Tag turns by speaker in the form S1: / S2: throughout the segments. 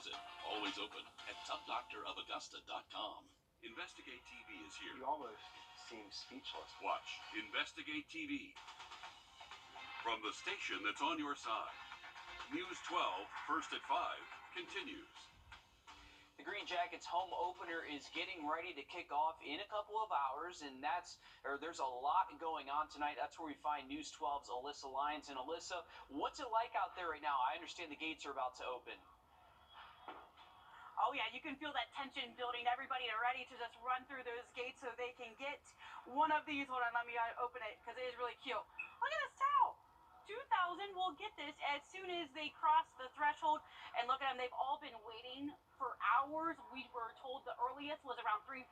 S1: visit, always open, at toughdoctorofaugusta.com. Investigate TV is here.
S2: You almost seem speechless.
S1: Watch Investigate TV from the station that's on your side. News 12, first at 5, continues.
S3: The Green Jackets home opener is getting ready to kick off in a couple of hours, and there's a lot going on tonight. That's where we find News 12's Alyssa Lyons. And Alyssa, what's it like out there right now? I understand the gates are about to open.
S4: Oh yeah, you can feel that tension building. Everybody are ready to just run through those gates so they can get one of these. Hold on, let me open it because it is really cute. Look at this towel. 2,000 will get this as soon as they cross the threshold. And look at them, they've all been waiting for hours. We were told the earliest was around 3:45,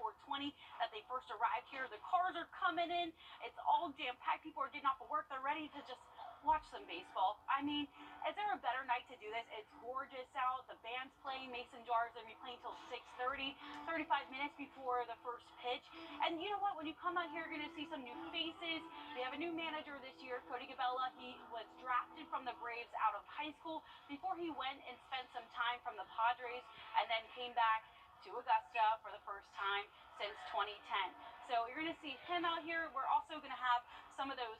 S4: 4:20 that they first arrived here. The cars are coming in. It's all jam-packed. People are getting off of work. They're ready to just watch some baseball. I mean, is there a better night to do this? It's gorgeous out. The band's playing. Mason Jar's going to be playing till 6:30, 35 minutes before the first pitch. And you know what? When you come out here, you're going to see some new faces. We have a new manager this year, Cody Gabella. He was drafted from the Braves out of high school before he went and spent some time from the Padres and then came back to Augusta for the first time since 2010. So you're going to see him out here. We're also going to have some of those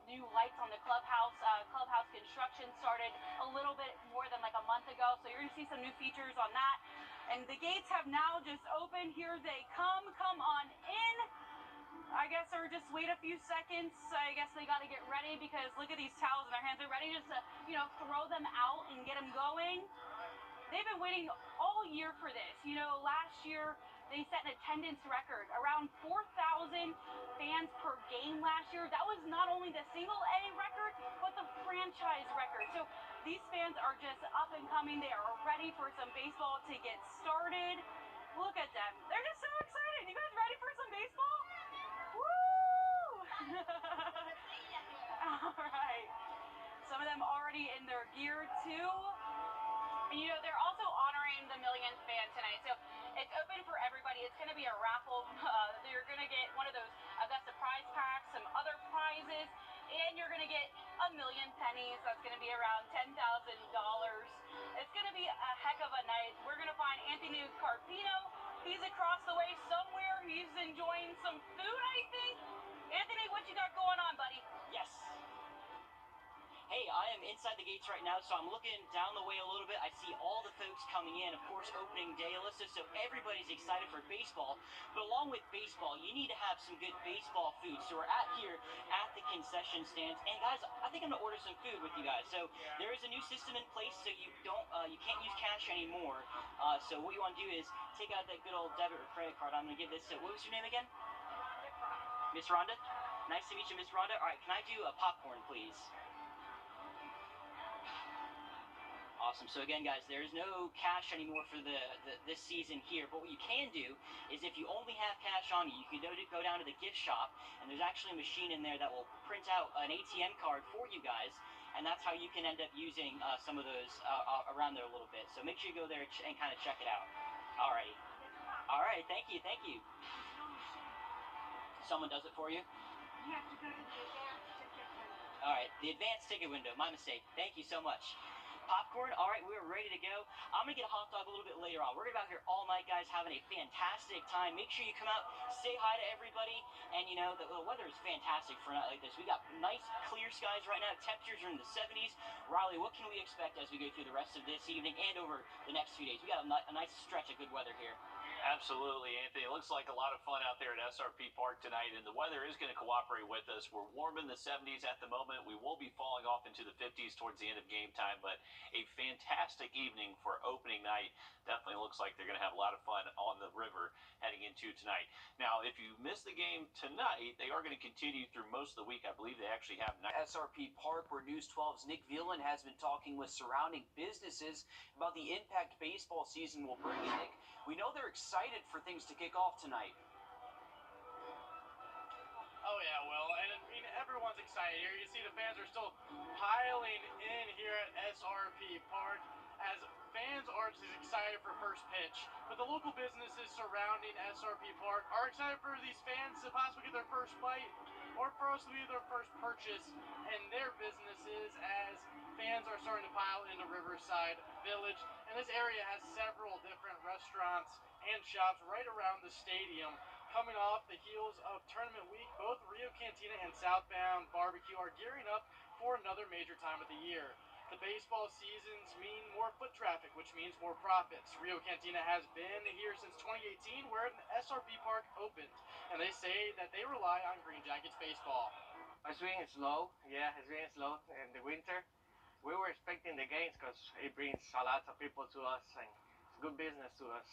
S4: new lights on the clubhouse. Clubhouse construction started a little bit more than like a month ago, so you're going to see some new features on that. And the gates have now just opened. Here they come. Come on in. I guess, or just wait a few seconds. I guess they got to get ready because look at these towels in their hands. They're ready just to, throw them out and get them going. They've been waiting all year for this. Last year they set an attendance record, around 4,000 fans per game last year. That was not only the single A record, but the franchise record. So these fans are just up and coming. They are ready for some baseball to get started. Look at them. They're just so excited. You guys ready for some baseball? Woo! All right. Some of them already in their gear too. And they're also honoring the millionth fan tonight. So it's open for everybody. It's going to be a raffle. You're going to get one of those Augusta prize packs, some other prizes, and you're going to get a million pennies. That's going to be around $10,000. It's going to be a heck of a night. We're going to find Anthony Carpino. He's across the way somewhere. He's enjoying some food, I think. Anthony, what you got going on, buddy?
S5: Yes. Hey, I am inside the gates right now, so I'm looking down the way a little bit. I see all the folks coming in, of course, opening day, Alyssa, so everybody's excited for baseball. But along with baseball, you need to have some good baseball food. So we're here at the concession stands. And guys, I think I'm gonna order some food with you guys. So there is a new system in place, so you can't use cash anymore. So what you want to do is take out that good old debit or credit card. I'm gonna give this to, what was your name again? Miss Rhonda? Nice to meet you, Miss Rhonda. All right, can I do a popcorn, please? Awesome. So again, guys, there is no cash anymore for this season here. But what you can do is if you only have cash on you, you can go down to the gift shop, and there's actually a machine in there that will print out an ATM card for you guys, and that's how you can end up using some of those around there a little bit. So make sure you go there and kind of check it out. Alrighty. All right. Thank you. Thank you. Someone does it for you?
S4: You have to go to the advanced ticket window.
S5: All right. The advanced ticket window. My mistake. Thank you so much. Popcorn, all right, we're ready to go. I'm gonna get a hot dog a little bit later on. We're gonna be out here all night, guys, having a fantastic time. Make sure you come out, say hi to everybody, and the weather is fantastic for a night like this. We got nice clear skies right now. Temperatures are in the 70s. Riley, what can we expect as we go through the rest of this evening and over the next few days? We got a nice stretch of good weather here.
S6: Absolutely, Anthony. It looks like a lot of fun out there at SRP Park tonight, and the weather is going to cooperate with us. We're warm in the 70s at the moment. We will be falling off into the 50s towards the end of game time, but a fantastic evening for opening night. Definitely looks like they're going to have a lot of fun on the river heading into tonight. Now, if you miss the game tonight, they are going to continue through most of the week. I believe they actually have
S3: SRP Park, where News 12's Nick Veland has been talking with surrounding businesses about the impact baseball season will bring. And Nick, we know they're excited for things to kick off tonight.
S7: Oh yeah, Will, and I mean everyone's excited here. You see the fans are still piling in here at SRP Park as fans are just excited for first pitch. But the local businesses surrounding SRP Park are excited for these fans to possibly get their first bite or possibly their first purchase in their businesses as fans are starting to pile into Riverside Village. And this area has several different restaurants and shops right around the stadium. Coming off the heels of tournament week, both Rio Cantina and Southbound Barbecue are gearing up for another major time of the year. The baseball seasons mean more foot traffic, which means more profits. Rio Cantina has been here since 2018, where an SRP Park opened, and they say that they rely on Green Jackets baseball.
S8: It's being slow. Yeah, it's being slow in the winter. We were expecting the games because it brings a lot of people to us and it's good business to us.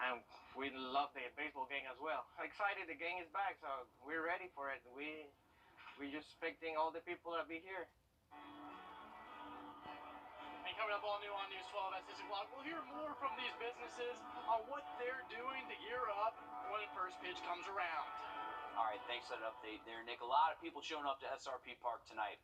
S8: And we love the baseball game as well. Excited the game is back, so we're ready for it. We're just expecting all the people to be here.
S7: And coming up all new on News 12 at 6 o'clock, we'll hear more from these businesses on what they're doing to gear up when first pitch comes around.
S3: All right, thanks for that update there, Nick. A lot of people showing up to SRP Park tonight.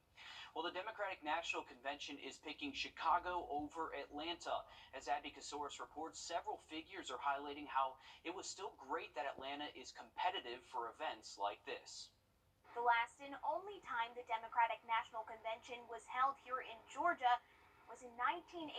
S3: Well, the Democratic National Convention is picking Chicago over Atlanta. As Abby Kasoris reports, several figures are highlighting how it was still great that Atlanta is competitive for events like this.
S9: The last and only time the Democratic National Convention was held here in Georgia was in 1988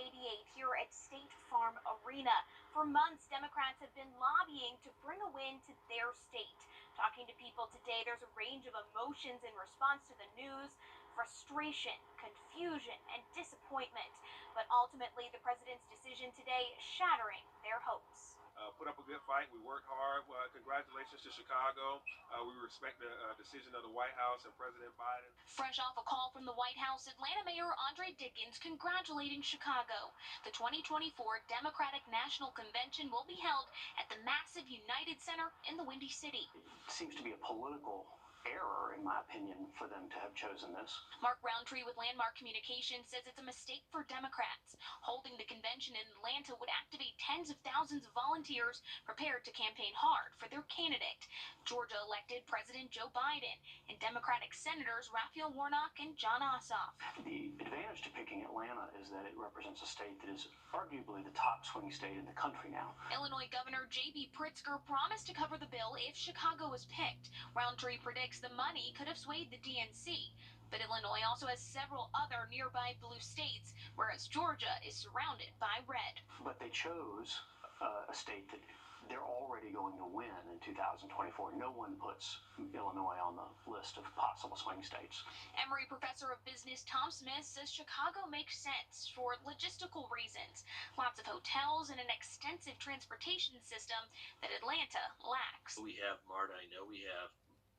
S9: here at State Farm Arena. For months, Democrats have been lobbying to bring a win to their state. Talking to people today, there's a range of emotions in response to the news: frustration, confusion, and disappointment. But ultimately, the president's decision today shattering their hopes.
S10: Put up a good fight. We worked hard. Congratulations to Chicago. We respect the decision of the White House and President Biden.
S11: Fresh off a call from the White House, Atlanta Mayor Andre Dickens congratulating Chicago. The 2024 Democratic National Convention will be held at the massive United Center in the Windy City.
S12: It seems to be a political error, in my opinion, for them to have chosen this.
S11: Mark Roundtree with Landmark Communications says it's a mistake for Democrats. Holding the convention in Atlanta would activate tens of thousands of volunteers prepared to campaign hard for their candidate. Georgia elected President Joe Biden and Democratic Senators Raphael Warnock and John Ossoff.
S12: The advantage to picking Atlanta is that it represents a state that is arguably the top swing state in the country now.
S11: Illinois Governor J.B. Pritzker promised to cover the bill if Chicago was picked. Roundtree predicts the money could have swayed the DNC. But Illinois also has several other nearby blue states, whereas Georgia is surrounded by red.
S12: But they chose a state that they're already going to win in 2024. No one puts Illinois on the list of possible swing states.
S11: Emory professor of business Tom Smith says Chicago makes sense for logistical reasons. Lots of hotels and an extensive transportation system that Atlanta lacks.
S13: We have MARTA, I know we have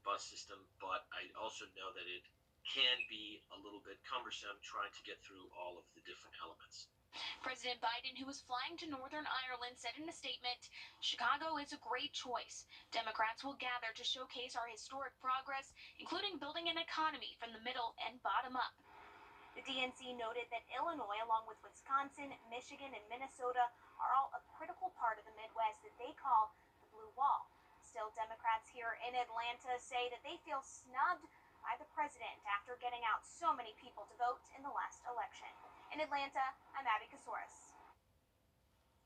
S13: bus system, but I also know that it can be a little bit cumbersome trying to get through all of the different elements.
S11: President Biden, who was flying to Northern Ireland, said in a statement, "Chicago is a great choice. Democrats will gather to showcase our historic progress, including building an economy from the middle and bottom up."
S9: The DNC noted that Illinois, along with Wisconsin, Michigan, and Minnesota, are all a critical part of the Midwest that they call the Blue Wall. Still, Democrats here in Atlanta say that they feel snubbed by the president after getting out so many people to vote in the last election. In Atlanta, I'm Abby Kasoris.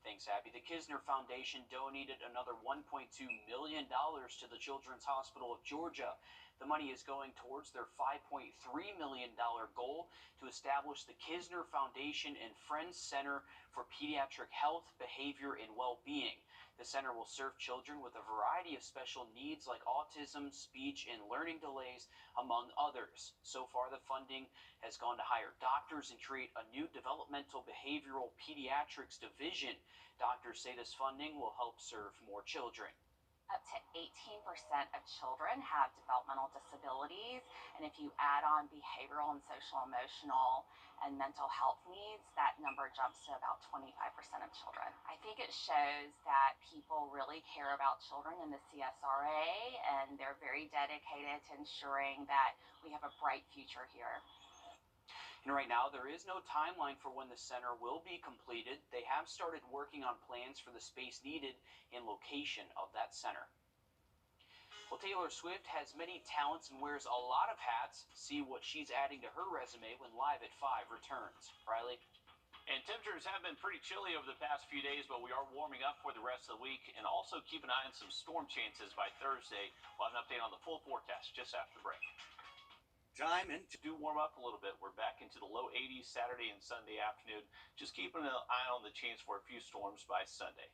S3: Thanks, Abby. The Kisner Foundation donated another $1.2 million to the Children's Hospital of Georgia. The money is going towards their $5.3 million goal to establish the Kisner Foundation and Friends Center for Pediatric Health, Behavior, and Well-Being. The center will serve children with a variety of special needs like autism, speech, and learning delays, among others. So far, the funding has gone to hire doctors and create a new developmental behavioral pediatrics division. Doctors say this funding will help serve more children.
S14: Up to 18% of children have developmental disabilities, and if you add on behavioral and social emotional and mental health needs, that number jumps to about 25% of children. I think it shows that people really care about children in the CSRA, and they're very dedicated to ensuring that we have a bright future here.
S3: And right now, there is no timeline for when the center will be completed. They have started working on plans for the space needed and location of that center. Well, Taylor Swift has many talents and wears a lot of hats. See what she's adding to her resume when Live at 5 returns. Riley?
S6: And temperatures have been pretty chilly over the past few days, but we are warming up for the rest of the week. And also keep an eye on some storm chances by Thursday. We'll have an update on the full forecast just after the break. Time and do warm up a little bit. We're back into the low 80s Saturday and Sunday afternoon. Just keeping an eye on the chance for a few storms by Sunday.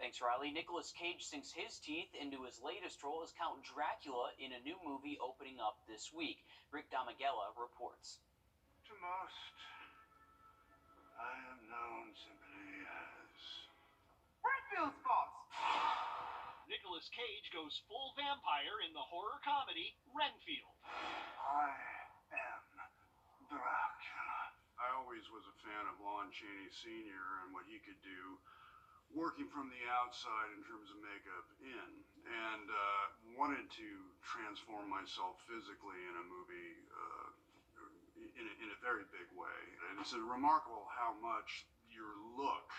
S3: Thanks, Riley. Nicolas Cage sinks his teeth into his latest role as Count Dracula in a new movie opening up this week. Rick Damigella reports.
S15: To most, I am known simply as Redfield's boss.
S16: Nicolas Cage goes full vampire in the horror comedy Renfield.
S15: I am Dracula.
S17: I always was a fan of Lon Chaney Sr. and what he could do working from the outside in terms of makeup in, and wanted to transform myself physically in a movie in a very big way. And it's remarkable how much your look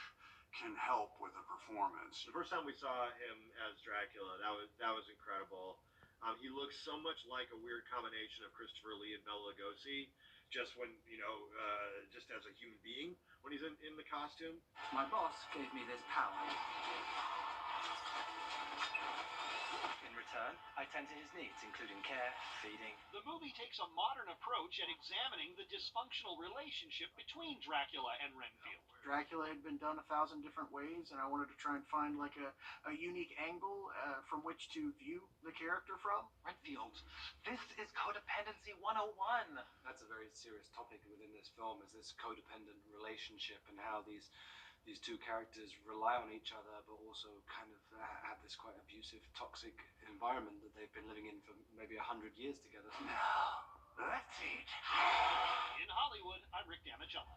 S17: can help with a performance.
S18: The first time we saw him as Dracula, that was incredible. He looks so much like a weird combination of Christopher Lee and Bela Lugosi, just when, just as a human being when he's in the costume.
S19: My boss gave me this power. In return, I tend to his needs, including care, feeding.
S16: The movie takes a modern approach at examining the dysfunctional relationship between Dracula and Renfield.
S19: Dracula had been done 1,000 different ways, and I wanted to try and find like a unique angle from which to view the character from.
S20: Renfield, this is codependency 101. That's a very serious topic within this film, is this codependent relationship and how these two characters rely on each other, but also kind of have this quite abusive, toxic environment that they've been living in for maybe 100 years together.
S15: Now, let's eat.
S16: In Hollywood, I'm Rick Damigella.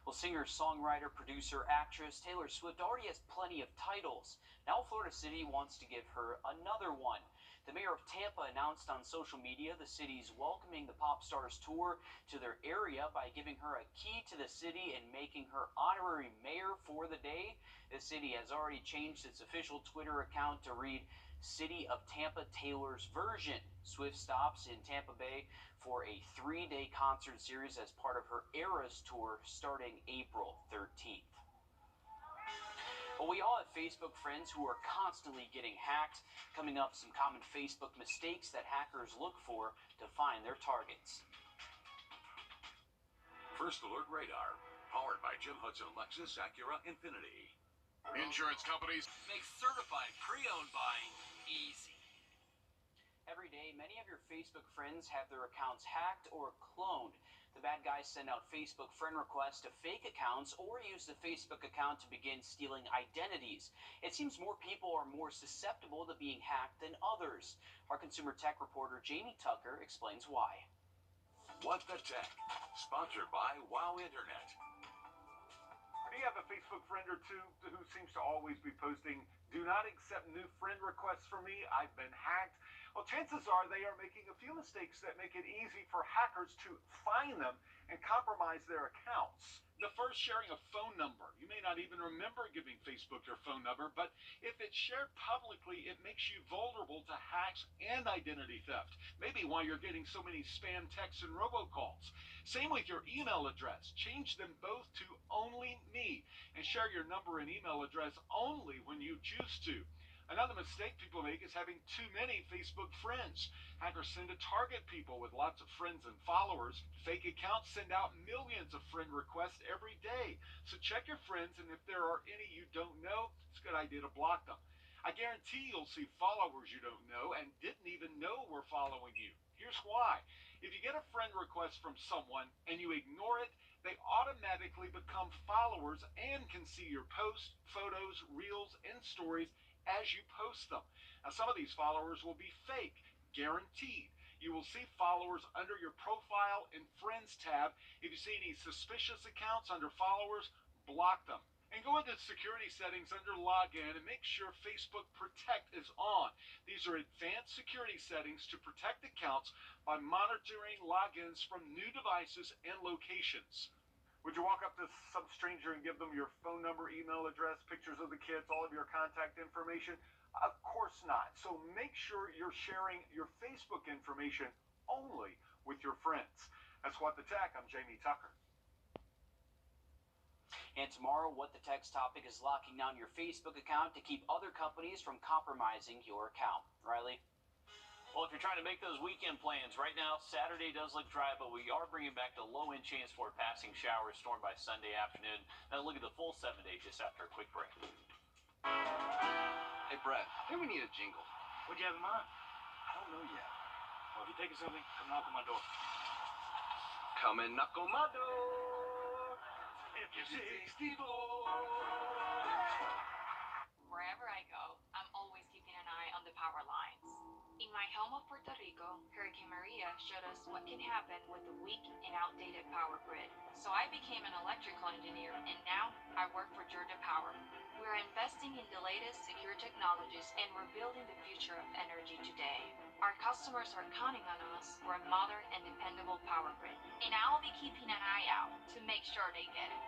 S3: Well, singer, songwriter, producer, actress Taylor Swift already has plenty of titles. Now Florida City wants to give her another one. The mayor of Tampa announced on social media the city's welcoming the pop star's tour to their area by giving her a key to the city and making her honorary mayor for the day. The city has already changed its official Twitter account to read City of Tampa Taylor's version. Swift stops in Tampa Bay for a 3-day concert series as part of her Eras tour starting April 13th. Well, we all have Facebook friends who are constantly getting hacked. Coming up, some common Facebook mistakes that hackers look for to find their targets.
S1: First Alert Radar, powered by Jim Hudson Lexus Acura Infinity.
S21: Insurance companies
S22: make certified pre-owned buying easy.
S3: Every day, many of your Facebook friends have their accounts hacked or cloned. The bad guys send out Facebook friend requests to fake accounts or use the Facebook account to begin stealing identities. It seems more people are more susceptible to being hacked than others. Our consumer tech reporter Jamie Tucker explains why.
S1: What the Tech, sponsored by Wow Internet.
S23: Do you have a Facebook friend or two who seems to always be posting, "Do not accept new friend requests from me, I've been hacked"? Well, chances are they are making a few mistakes that make it easy for hackers to find them and compromise their accounts.
S16: The first, sharing a phone number. You may not even remember giving Facebook your phone number, but if it's shared publicly, it makes you vulnerable to hacks and identity theft. Maybe why you're getting so many spam texts and robocalls. Same with your email address. Change them both to only me and share your number and email address only when you choose to. Another mistake people make is having too many Facebook friends. Hackers tend to target people with lots of friends and followers. Fake accounts send out millions of friend requests every day. So check your friends, and if there are any you don't know, it's a good idea to block them. I guarantee you'll see followers you don't know and didn't even know were following you. Here's why. If you get a friend request from someone and you ignore it, they automatically become followers and can see your posts, photos, reels, and stories as you post them. Now, some of these followers will be fake, guaranteed. You will see followers under your profile and friends tab. If you see any suspicious accounts under followers, block them. And go into security settings under login and make sure Facebook Protect is on. These are advanced security settings to protect accounts by monitoring logins from new devices and locations.
S23: Would you walk up to some stranger and give them your phone number, email address, pictures of the kids, all of your contact information? Of course not. So make sure you're sharing your Facebook information only with your friends. That's What the Tech. I'm Jamie Tucker.
S3: And tomorrow, What the Text topic is locking down your Facebook account to keep other companies from compromising your account. Riley?
S6: Well, if you're trying to make those weekend plans, right now, Saturday does look dry, but we are bringing back the low-end chance for a passing shower storm by Sunday afternoon. Now look at the full 7 days just after a quick break.
S2: Hey, Brad, I think we need a jingle.
S7: What'd you have in mind?
S2: I don't know yet.
S7: Well, if you're taking something, come knock on my door.
S2: Come and knock on my door.
S7: If you're 64.
S11: Wherever I go, I'm always keeping an eye on the power lines. In my home of Puerto Rico, Hurricane Maria showed us what can happen with a weak and outdated power grid. So I became an electrical engineer, and now I work for Wrdw Power. We're investing in the latest secure technologies, and we're building the future of energy today. Our customers are counting on us for a modern and dependable power grid, and I'll be keeping an eye out to make sure they get it.